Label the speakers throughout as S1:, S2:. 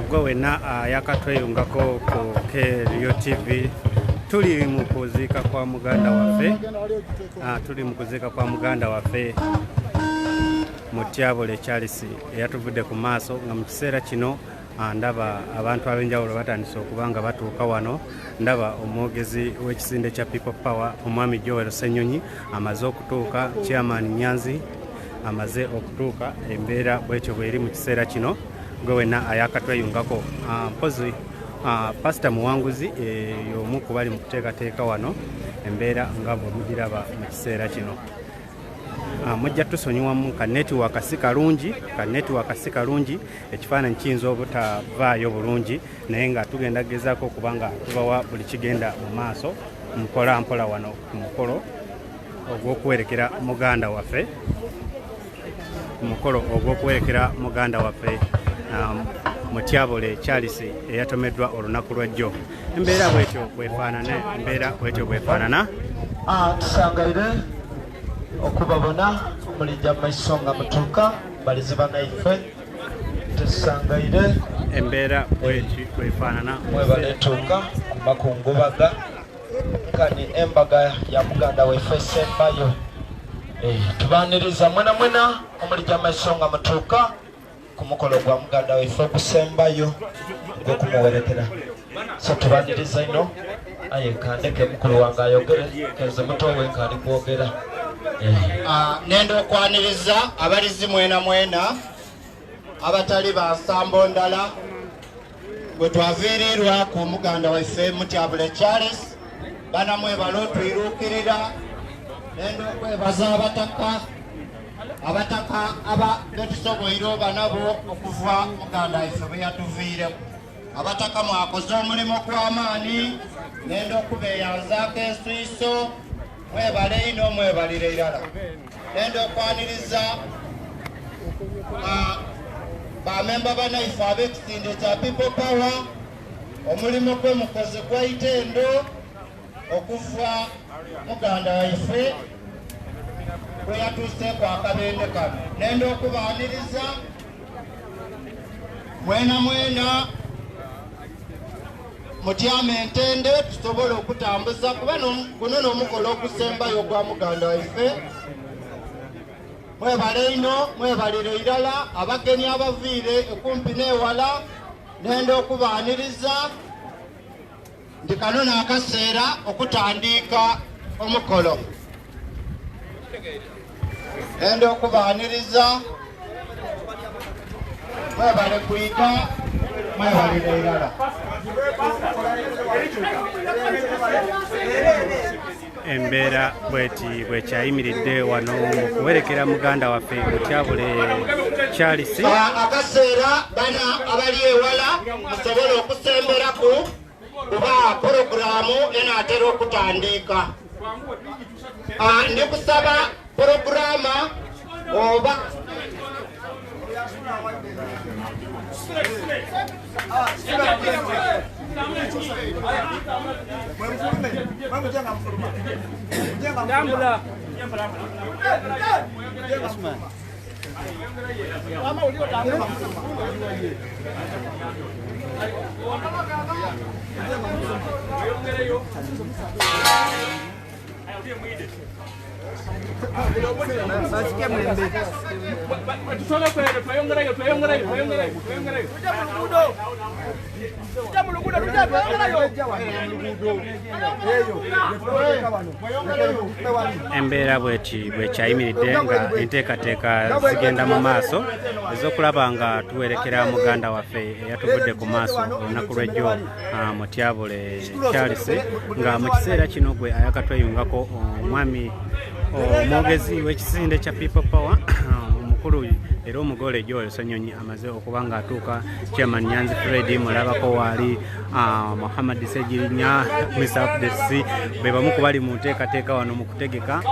S1: gwe wenna yakatweyungako ku KRIO TV. Tuli mu kuziika kwa muganda waffe Mutyabule Charles eyatuvudde ku maaso nga mu kiseera kino ndaba abantu ab'enjawulo batandise okuba nga batuuka wano. Ndaba omwogezi w'ekisinde kya People Power omwami Joel Ssenyonyi amaze okutuuka, Chairman Nyanzi amaze okutuuka. Embeera bwekyo bweri mu kiseera kino, gwe wenna ayakatweyungako. Mpozi Pastor Muwanguzi y'omu ku bali mu kuteekateeka wano embeera nga bwe mugiraba mu kiseera kino. Mujja tusonyiwamu ka network si kalungi, ekifaananyi kiyinza obutavaayo bulungi, naye nga tugenda gezaako okuba nga tubawa buli kigenda mu maaso mpola mpola wano ku mukolo ogw'okuwerekera muganda waffe Mutyabule Charles eyatomeddwa olunaku lw'ejjo. Embeera bwetyo bwefaanana.
S2: Tusangaire okubabona mulijja maiso nga mutuuka baliziba naife. Tusangaire
S1: embeera bwefaanana
S2: mwebaletuuka makungubaga kani embaga ya muganda waife esembayo. Tubaniriza mwena omulijja maiso nga mutuuka ku mukolo gwa muganda waife ogusembayo gw'okumuwerekera. So tubaniriza ino aye kandeke mukulu wange ayogere keze muto we nkali kwogera.
S3: Nendo okwaniriza abalizi mwena abatali basambo ndala gwe twaviirirwa ku muganda waife Mutyabule Charles. Bana mwebala otwiruukirira. Nendo okwebaza abataka aba betusoboire oba nabo okuva muganda waife bwe yatuviireko. Abataka mwakoze omulimu gw'amaanyi. Nendo okubeeyanzaako eswiiso. Mwebale ino mwebalire irala. Nendo okwaniriza bamemba banaife ab'ekisinde kya People Power omulimu gwe mukozi gwa itendo okuva muganda waife bwe yatuuseeko akabenje kano. Nendo okubaaniriza mwena mutyame entende tusobole okutambuza kuba guno n'omukolo ogusembayo gwa muganda waife. Mwebale ino mwebalire irala abagenyi abaviire ekumpi n'ewala. Nendo okubaaniriza nti kano n'akaseera okutandika omukolo. Nendo okubaaniriza mwebale kuyiga mwebalire irala.
S1: Embeera bwekyayimiridde wano mu kuwerekera muganda waffe Mutyabule Charles.
S3: Akaseera bana abali ewala musobole okusemberaku kuba porogulaamu enaatera okutandika. Ndi kusaba porogulaama oba
S1: embeera bwekyayimiridde nga enteekateeka zigenda mu maaso ez'okulaba nga tuwerekera muganda waffe eyatuvudde ku maaso olunaku lw'ejjo Mutyabule Charles, nga mu kiseera kino gwe ayakatweyungako omwami omwogezi w'ekisinde kya People Power omukulu era omugole Joel Ssenyonyi amaze okuba nga atuuka. Chairman Nyanzi Fred mulabako waali Muhammad Sejirinya Mr. FDC be bamu ku bali mu nteekateeka wano mu kutegeka.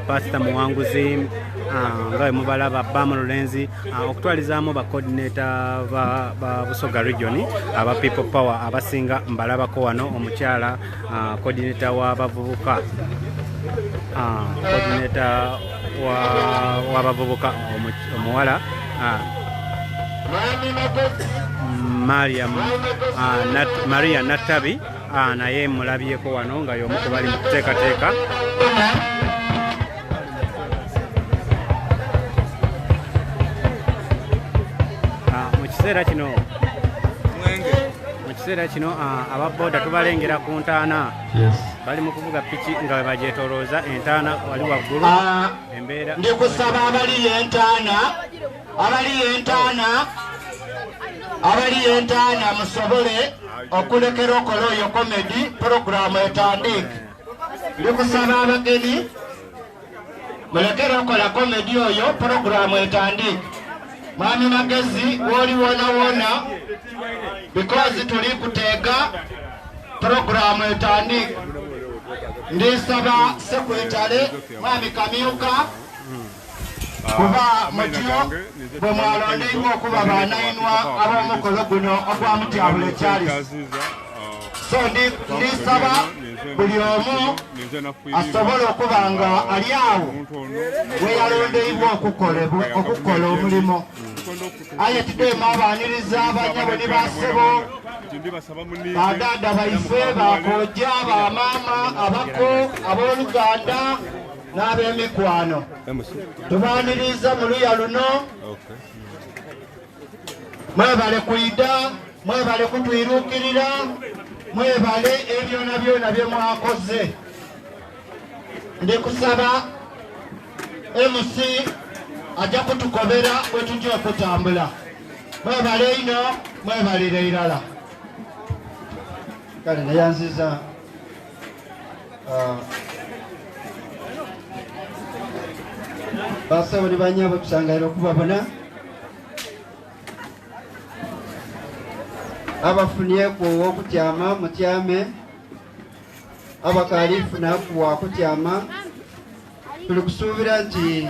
S1: Pastor Muwanguzi nga mubalaba Bama Lulenzi okutwalizaamu ba coordinator ba Busoga region aba People Power abasinga mbalabako wano omukyala coordinator w'abavubuka coordinator w'abavubuka omuwala Maria Natabi naye mulabyeko wano nga y'omu ku bali mu kuteekateeka mu kiseera kino ababooda tubalengera ku ntaana bali mu kuvuga piki nga bwe bagyetolooza entaana wali waggulu embeera
S3: ndikusaba abali entaana musobole okulekera okola oyo komedi puroguramu etandike. Ndikusaba abagenyi mulekera okola komedi oyo puroguramu etandike. Mwami Magezi woli wona because tuli kuteega puroguramu etandike. Ndisaba sekretary Mwami Kamyuka kuba mutyo bwe mwalondeibwa okuba banayinwa ab'omukolo guno ogwa Mutyabule Charles. So ndisaba buli omu asobola okuba nga ali awo we yalondeibwa okukola omulimo. Aye tudemu abaniriza abanyabo ne basebo badada baife bakojja bamaama abako ab'Oluganda n'ab'emikwano tubaniriza mu luya luno. Mwebale kwida, mwebale kutwiruukirira, mwebale ebyona byona bye mwakoze. Ndikusaba MC ajja kutukobera bwe tujja okutambula. Mwebale ino, mwebalire irala. Kale nayanziza basabo ne banyabo tusangalira okubabona abafunyeku owokutyama mutyame abakalifunaku wakutyama. Tuli kusuubira nti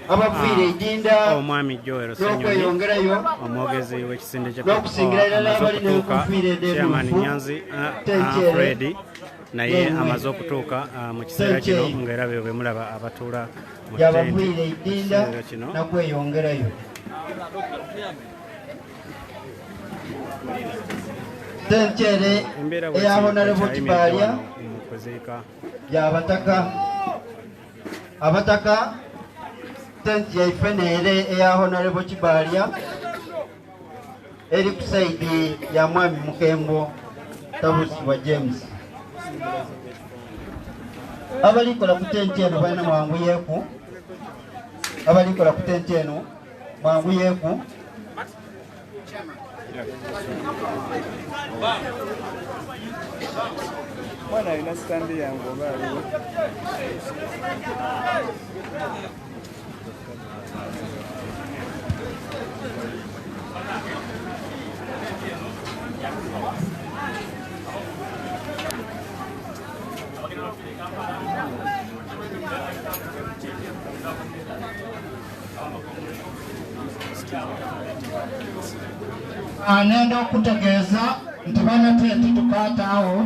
S3: abaviire edinda
S1: omwami Joel
S3: n'okweyongerayo
S1: omwogezi w'ekisinde
S3: n'okusingira ddala abali n'enkufiira
S1: Chairman Nyanzi Fred naye amaze okutuuka mu kiseera kino ng'era bwe mulaba abatuula mu
S3: yabaviire edinda n'okweyongerayo. Tenkyere eya Honorable Kibalya y'abataka abataka tenti yaife neere eya Honorable Kibalya eri ku saidi ya Mwami Mukembo Tabusibwa James. Abalikola ku tenti eno balina mwanguyeeku, abalikola ku tenti eno mwanguyeeku.
S4: Mwana alina standi yange oba aliwo.
S3: Anenda okutegeeza nti bana tenti tukaataawo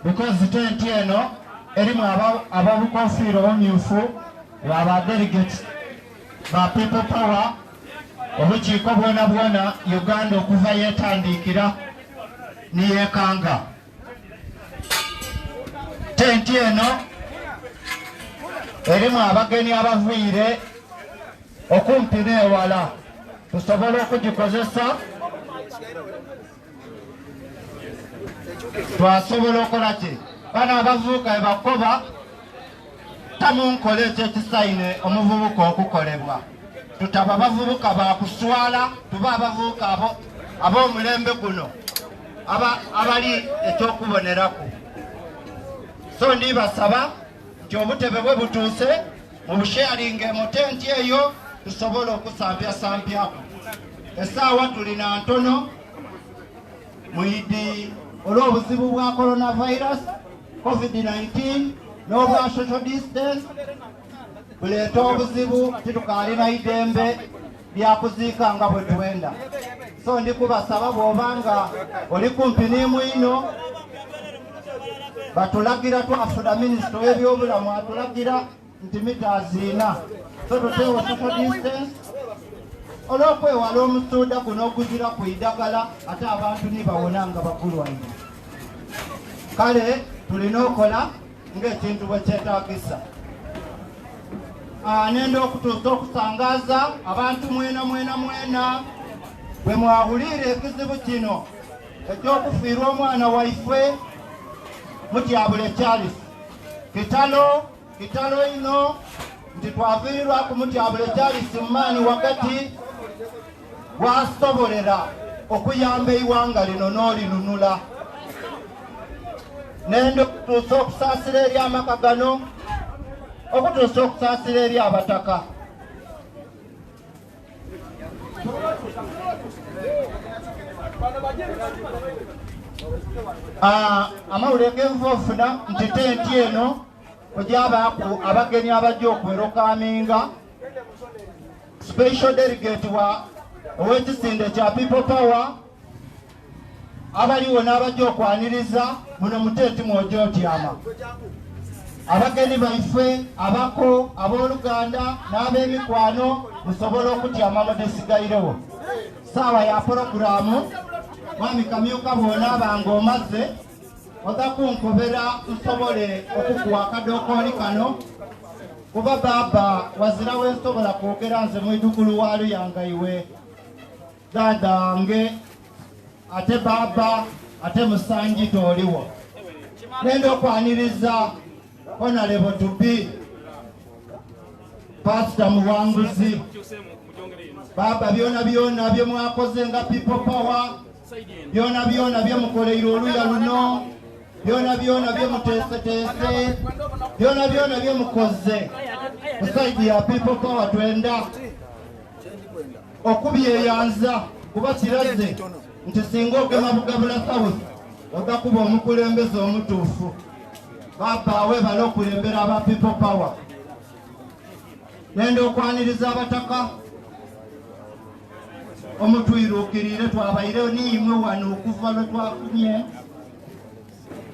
S3: because tenti eno erimu ababukofiira obumyufu baba delegates ba people power obukiiko bwona bwona Uganda okuva yeetandikira niyeekanga. Tenti eno erimu abagenyi abaviire okumpi n'ewala tusobola okugikozesa twasobola okukola ki bano abavubuka ebakoba tamunkole ekyekisaine omuvubuka okukolebwa tutaba abavubuka bakuswala tuba abavubuka ab'omulembe guno abali ekyokuboneraku. So ndibasaba nti obutebe bwe butuuse mu busharinge mu tenti eyo tusobola okusampyasampyako. Essaawa tulina ntono mwidi olw'obuzibu bwa coronavirus COVID-19 n'obwa social distance buleeta obuzibu titukaalina idembe lyakuziika nga bwe tuwenda. So ndikubasaba bw'obanga oli kumpi n'imwino batulagira twafuna minisita w'ebyobulamu atulagira nti mita zina so tuteewo social distance olw'okwewala omusuuda guno okuzira ku idagala ate abantu nibawona nga bakulwaire. Kale tulina okola ng'ekintu bwe kyetaagisa. Nenda okutuusa okusangaaza abantu mwena bwe mwawulira ekizibu kino eky'okufiirwa omwana waife Mutyabule Charles. Kitalo ino nti twaviirwa ku Mutyabule Charles mumaani wakati wasobolera okuyamba eiwanga lino n'olinunula. Nenda okutuusa okusaasira eri amaka gano, okutuusa okusaasira eri abataka. Amawulire genfoofuna nti tenti eno ojabaaku abagenyi abajja okwerokaminga special delegate wa ow'ekisinde kya People Power abaliwo n'abajja okwaniriza muno mutenti mwojo otyama. Abagenyi baife abako ab'Oluganda n'ab'emikwano musobole okutyama mudesigairewo. Saawa ya poroguramu mwami Kamyuka bw'onaaba ng'omaze oza kunkobera nsobole okukuwa akadokooli kano kuba baaba wazira wensobola kwogera nze mwidukulu wa Luyangaiwe dadange ate baaba ate musanji tooliwo. Nenda okwaniriza Honorable to be Pastor Muwanguzi. Baba byona bye mwakoze nga People Power, byona bye mukoleire oluya luno, byona bye muteeseteese, byona bye mukoze kusaidi ya People Power. Twenda okubyeyanza kuba kiraze nti singa ogema Bugabula South ogakuba omukulembeze omutuufu. Baba webale okulembera aba People Power. Nenda okwaniriza abataka omutwiruukirire twabaire niimwe wano okuva lwe twafunye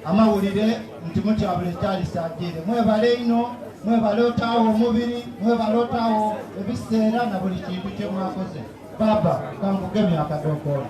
S3: amawulire nti Mutyabule Charles agiire. Mwebale ino, mwebale otaawo omubiri, mwebale otaawo ebiseera na buli kintu kye mwakoze. Baba kankugemya akadokoolo.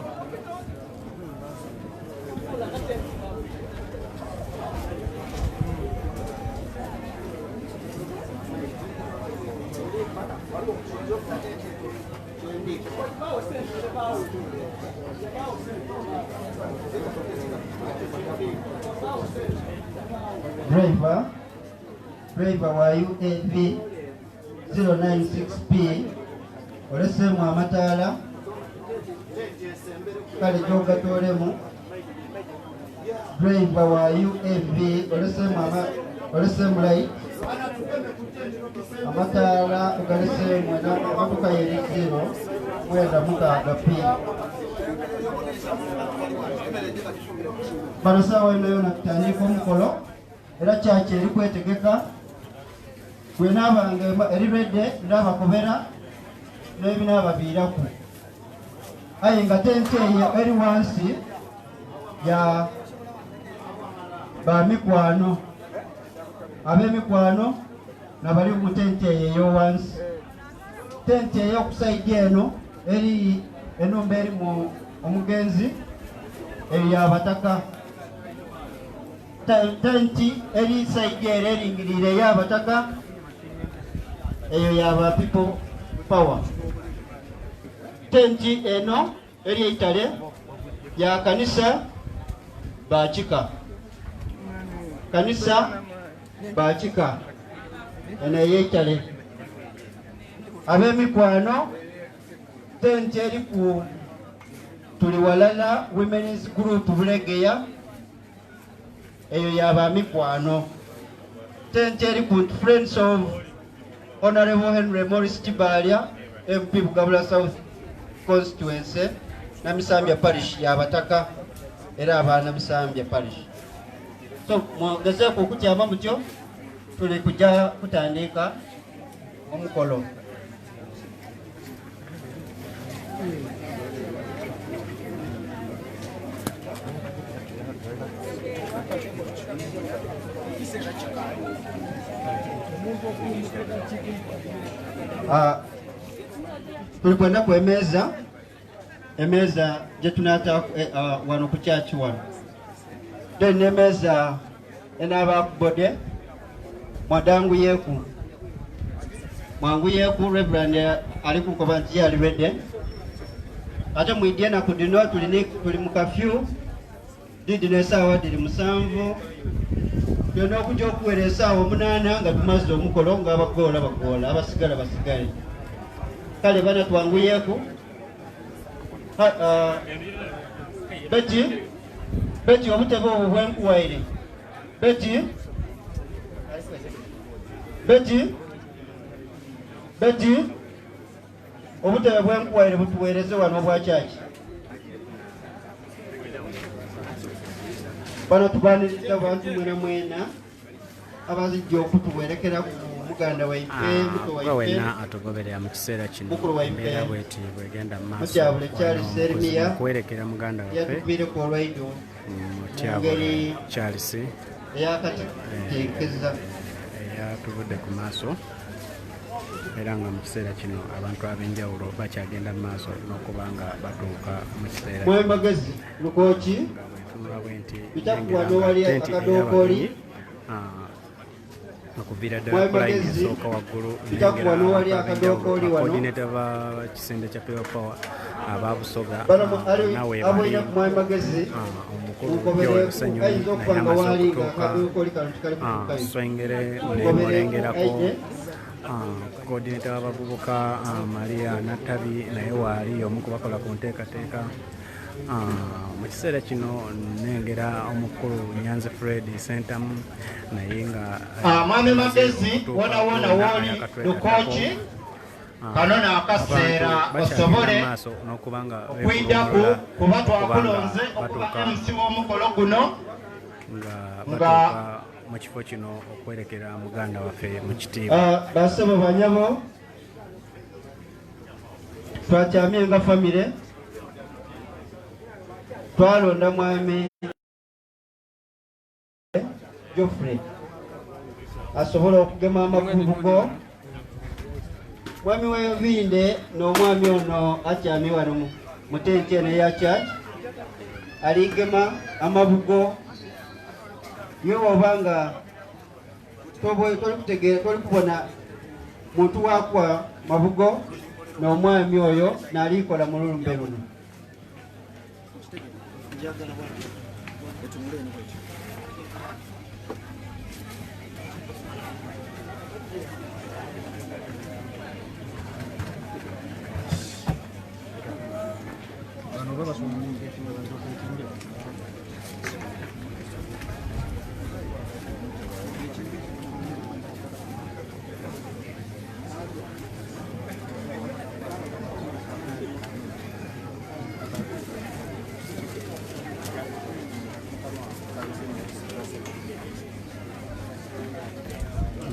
S3: Driver wa UAV 096P olesemu amataala kale jogatolemu. Driver wa UAV olesemu light amataala ugalesemu emotoka yeri 0-9P. Bano saawa eno yona tutandika omukolo era kyaki eri kwetegeka bwenaabanga erirwedde ndabakobera n'ebinaabaviiraku. Aye nga tenti eyo eri wansi ya bamikwano, ab'emikwano nabali mu tenti eyo ey'owansi. Tenti eyo okusaidi eno eri enumba eri mu omugenzi eyo y'abataka. Tenti eri saidi ero eringirire ey'abataka eyo y'aba People Power. Tenti eno eri eitale ya kanisa Bakika. Kanisa Bakika eno ey'eitale. Ab'emikwano tenti eri ku Tuli Walala Women's Group Bulegeya eyo y'aba mikwano. Tenti eri ku Friends of Honorable Henry Morris Kibalya MP Bugabula South Constituency na Misambya Parish y'abataka era abaana Misambya Parish. So mwagezeeko okutyama mutyo tuli kujja kutandika omukolo. tulikwenda ku emeza gye tunaata wano ku kyaki wano. Then emeza enaaba kubode mwangu yeku Reverend ali kukoba nti yali ready. Ate mwidye na kudino tuli mu kafyu didi n'essaawa diri 7 byonna okujja okuwera essaawa 8 nga tumaze omukolo ng'abagoola bagoola abasigala basigale. Kale bana twanguyeeku Beti obutebe obwo bwenkuwaire Beti obutebe bwenkuwaire butuweereze wano obwakyaki. Bano tubaniriza abantu mwena abazijja okutuwerekera ku muganda waife muto waife
S1: wena atugoberera mu kiseera kino embeera bweti bwegenda mu maaso kwerekera muganda waffe
S3: yatubire ku olwaido
S1: Mutyabule Charles
S3: eyakateekeza
S1: eyatuvudde ku maaso era nga mu kiseera kino abantu ab'enjawulo bakyagenda mu maaso n'okuba nga batuuka mu kiseera
S3: mwemagezi lukoki bitakuwano wali akadookoli
S1: okuviira ddala kulayini esooka waggulu
S3: bitakuwano wali akadookoli wano
S1: coordinator ba kisende kya People Power ababusoga nawe
S3: aboyina ku mwemagezi
S1: omusanyu naye amaze okutuuka swengere mulengerako coordinator w'abavubuka Maria Natabi naye waali omu ku bakola ku nteekateeka. Mu kiseera kino nnengera omukulu Nyanzi Fred Sentamu naye nga
S3: mwami magezi wona woli lukoki kano n'akaseera osobole okwiddaku kuba twakulonze okuba MC w'omukolo guno
S1: nga batuuka mu kifo kino okwerekera muganda waffe mu kitiibwa.
S3: Basebo banyabo twakyamye nga famire twalonda mwami Geoffrey asobola okugema amakubugo. Mwami w'Envinde n'omwami ono akyami wano mu tenti eno eya church aligema amabugo. Yo obanga toli kubona muntu wakwa mabugo n'omwami oyo n'alikola mu lulumbe luno.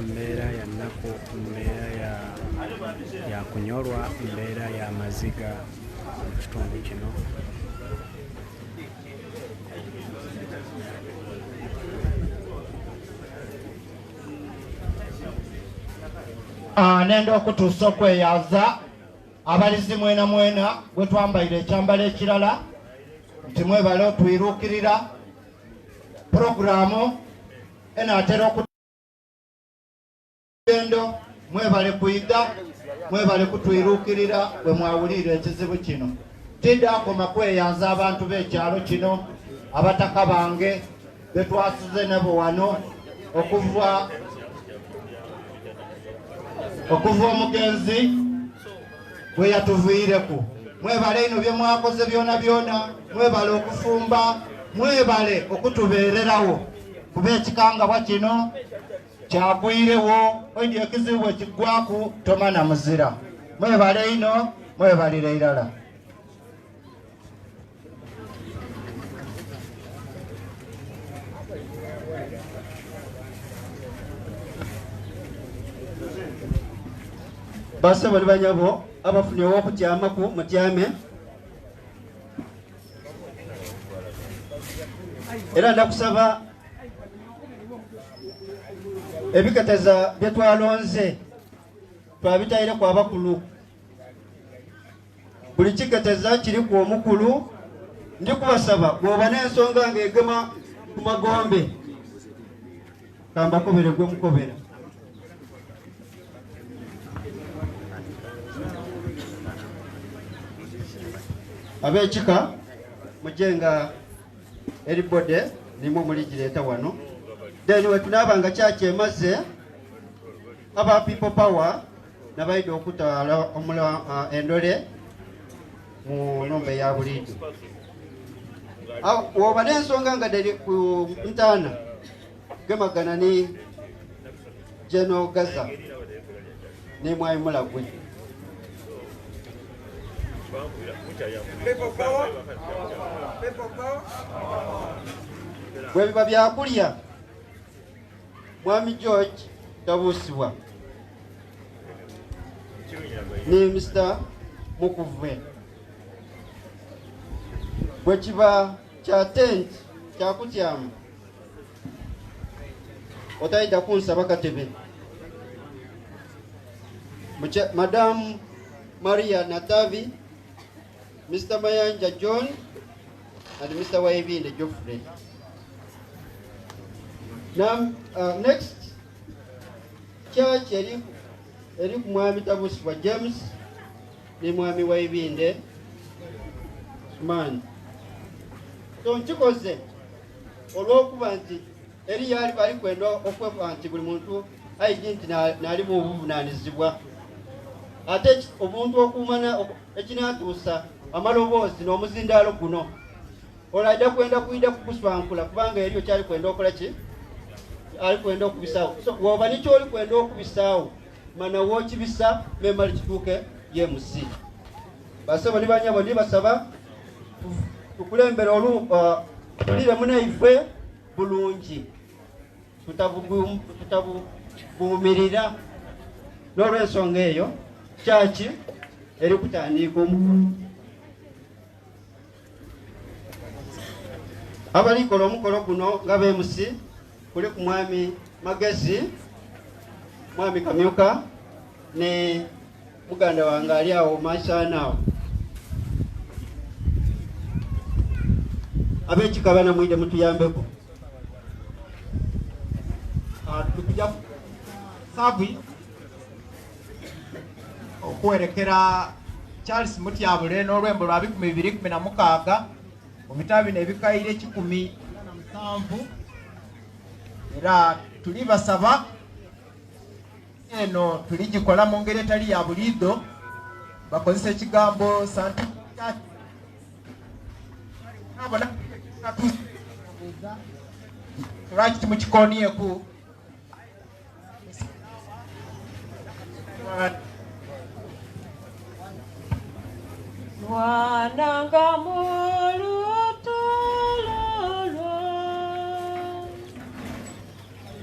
S1: Mbeera ya nnaku, mbeera ya kunyolwa, mbeera ya maziga mu kitundu kino.
S3: Nenda okutuusa okweyaza abalizi mwena bwe twambaire ekyambalo ekirala nti mwebale otwiruukirira puroguramu enaatera okugendo mwebale kuyiga mwebale kutwiruukirira bwe mwawulira ekizibu kino. Tidakoma kweyaza abantu b'ekyalo kino abataka bange betwasuze nabo wano okuva omugenzi bwe yatuviireku. Mwebale ino bye mwakoze byona mwebale okufumba mwebale okutubeererawo kuba ekikangabwa kino kyagwirewo ondi ekizibu ekiggwaku tomana muzira. Mwebale ino mwebalire irala. Basa bali banyabo abafunye okutyamaku mutyame. Era ndakusaba ebikataza bye twalonze twabitayire ku abakulu
S5: buli kiketeza kiriku omukulu ndikubasaba bwoba n'ensonga ng'egema ku magombe kambakobere gwe mukobera ab'ekika mujenga eribode nimwo muligireeta wano then wetunaabanga kyakyemaze aba people power nabaide okutwala endole mu nomba ya buliido woba n'ensonga nga dali ku ntaana gemagana ni General Gaza ne Mwai Mulagwe bwe biba byakulya Mwami George Tabusiwa ni Mr. Mukuve bwe kiba kya tent kyakutyamu otayita kunsaba katebe Madam Maria Natavi, Mr. Mayanja John and Mr. Waibinde Geoffrey. Now, next church Eric Mwami Tabusiwa James ni Mwami Waibinde man. So nchikoze olwokuba nti eri yali bali kwenda okweba nti buli muntu ayinti nali mu buvunaanyizibwa ate omuntu okumana ekinatuusa amaloboozi n'omuzindaalo guno olajja kwenda kuyida kukuswankula kubanga eriyo kyali kwenda okola ki ali kwenda okubisaawo so woba nikyoli kwenda okubisaawo mana wookibisa memali kituuke yemusi basaba ni banyabo ndibasaba tukulembera tulire munaife bulungi tutabuvumirira n'olwensonga eyo kyaki eri kutandika omukolo abalikola omukolo guno nga bemusi kuli ku Mwami Magezi Mwami Kamyuka ne muganda wange ali awo maisanawo ab'ekikabana mwide mutuyambeko tukujja sabwi okwerekera Charles Mutyabule n'olwembo lwa 2016 mu bitabo bino ebikaire 17 era tulibasaba eno tuligikola mu ngeri etali ya buliido bakozesa ekigambo santi abona lwaki timukikoniyeku
S6: Wananga mulutololo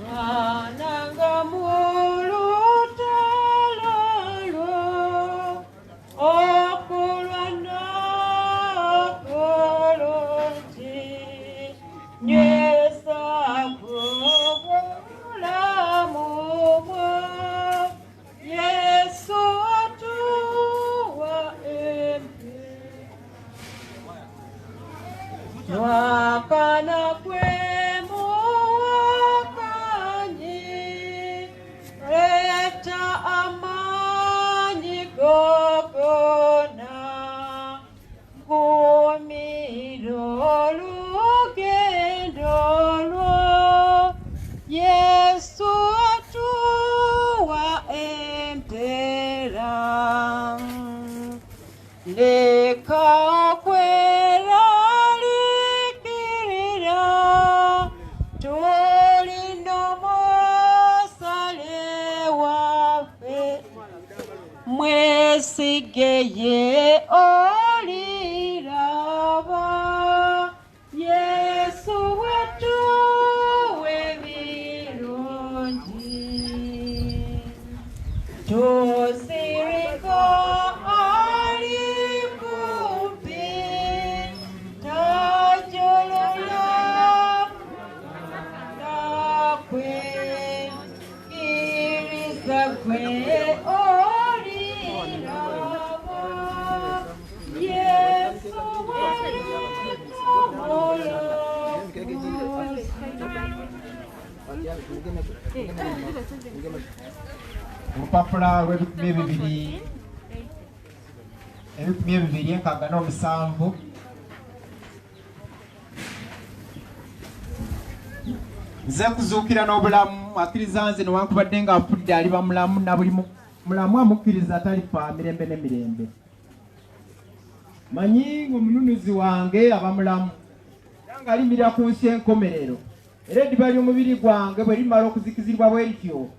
S6: Wananga mulutololo Okulwana kolonti Nyesa kubula mumwa Yesu atuwa Wakana kwemu wakanyi Reta amanyi gogona Gumiro lugendo lwo Yesu atuwa empera Leka okwera Mwesigeye oliraba Yesu wetu webirungi Tosirika alikumpi Tajolola nakwe Kiriza kwe
S2: Olupapula lw'ebikumi ebibiri enkaaga n'omusanvu nze kuzuukira n'obulamu akkiriza nze newankubadde nga afudde aliba mulamu na buli mulamu amukkiriza atalifa mirembe n'emirembe. Manyi ng'omununuzi wange aba mulamu era ng'alimirira ku nsi enkomerero, era eddiba ly'omubiri gwange bwe limala okuzikizibwa bwe lityo,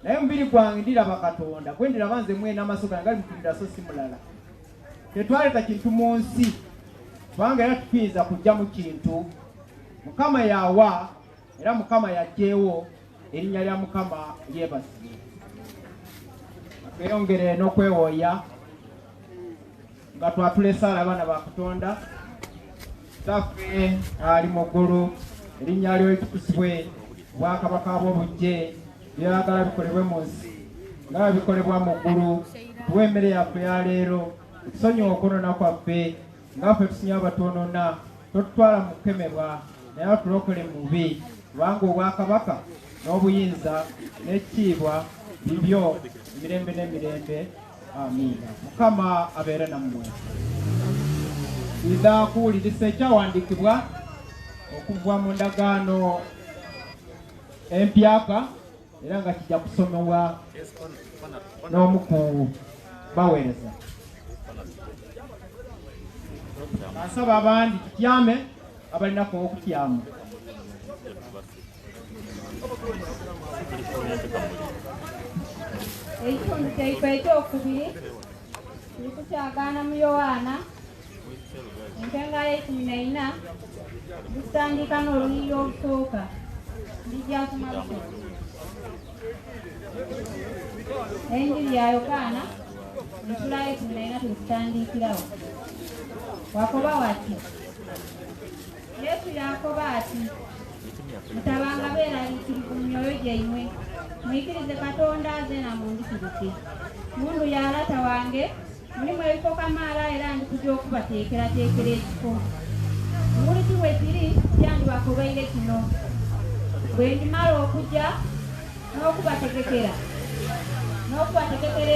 S2: naye omubiri gwange ndiraba Katonda gwe ndiraba nze mwena amaaso gange galimukulira so si mulala. Tetwaleta kintu mu nsi kubanga era tukiyinza kujja mu kintu. Mukama yawa era Mukama yaggyeewo, erinnya lya Mukama lyebazibwe. Tweyongere n'okwewooya nga twatulesa abaana ba Katonda. Kitaffe ali mu ggulu, erinnya lyo litukuzibwe, obwakabaka bw'obujje byagala bikolebwe mu nsi nga bikolebwa mu ggulu. Tuwe emmere yaffe ya leero, tusonyiwe okwonoona kwaffe nga ffe tusinye abatonoona, totutwala mu kukemebwa naye otulokole mu bubi, kubanga obwakabaka n'obuyinza n'ekitiibwa bibyo emirembe n'emirembe. Amiina. Mukama abeere nammwe. Tuyiza kuwuliriza ekyawandiikibwa okuva mu ndagaano empyaka era nga kijja kusomebwa n'omu ku baweereza. Asaba abandi tutyame abalinako okutyama.
S6: Ekitundu kyaife ekyokubiri kiri kukyagaana mu Yowaana enkenga y'ekumi-na-ina tutandika n'olunyiriri olusooka ndigyasoma luso. Enjiri ya Yokaana ensula y'ekumi-na-ina tulikutandiikirawo. Wakoba wati Yesu yakoba ati mutabanga beeraliikirivu mu myoyo gyammwe, muyikirize Katonda aze namundikirize. Mundu yalata wange mulimu ebifo kamaala era ndikujja okubateekerateekera ekifo. Muliti bwe kiri kyandibakobaire kino. Bwe ndimala okujja n'okubategekera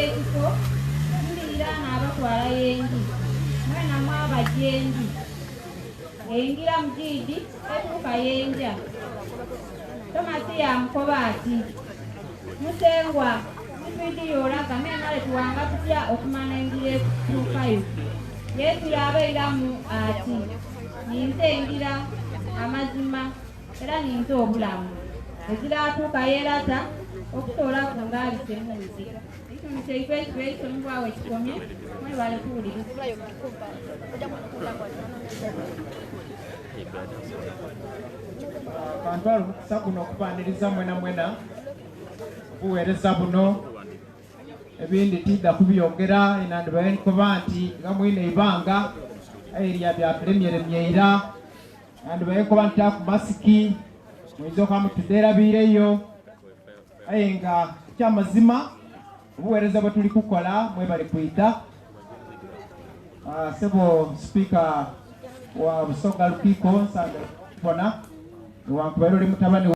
S6: ekifo, ndiyira n'abatwala y'endi, mwena mwaba gyendi. Engira mugiidi etuuka yenja. Tomasi yamukoba ati musengwa mufidi yolaga mena letuwanga tutya okumana engira etuukayo. Yesu yabeeramu ati ninze engira amazima era ninze obulamu. Eziraatuuka yeerata okutoola ku ngaalise munzi. Ekitundu kyaife ekibe ekisomebwawo ekikomye mwebale kuwuliriza.
S2: Kantwala omukisa guno okubaniriza mwena obuweereza buno, ebindi tidda kubyogera enandibaye nkoba nti nga mwine ibanga ayeria byatulemyeremyeira nandibaye nkoba nti aku masiki muyinza okamu tuderabiireyo aye nga kyamazima obuweereza bwe tuli kukola mwebali kwita. Sebo Speaker wa Busoga Lukiiko nsanga bona newankubadde oli mutabani